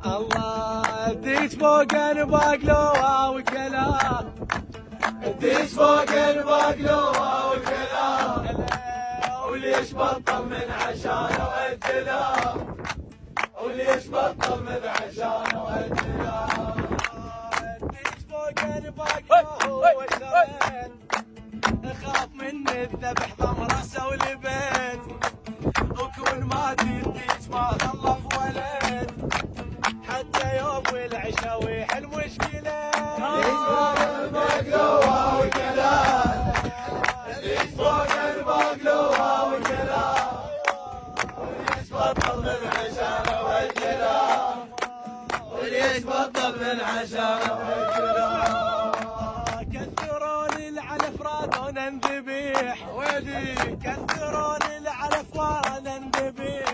الله اديت فوق البقلوه وكلام، اديت فوق البقلوه وكلام، وليش بطل من عشانه والدلام، وليش بطل من عشانه والدلام. اديت فوق البقلوه وشريت، اخاف من الذبح ضم راسه ولبيت، وكل ما تديت ما خلف ولد، حتى يوم العشاء ويحل مشكله. اديت فوق البقلوه وكلام، اديت فوق البقلوه وكلام، وليش بطل من عشانه والكلام، وليش بطل من عشانه والكلام. كثروني العلف رادونا نذبيح ويلي، كثروني العلف وانا نذبيح،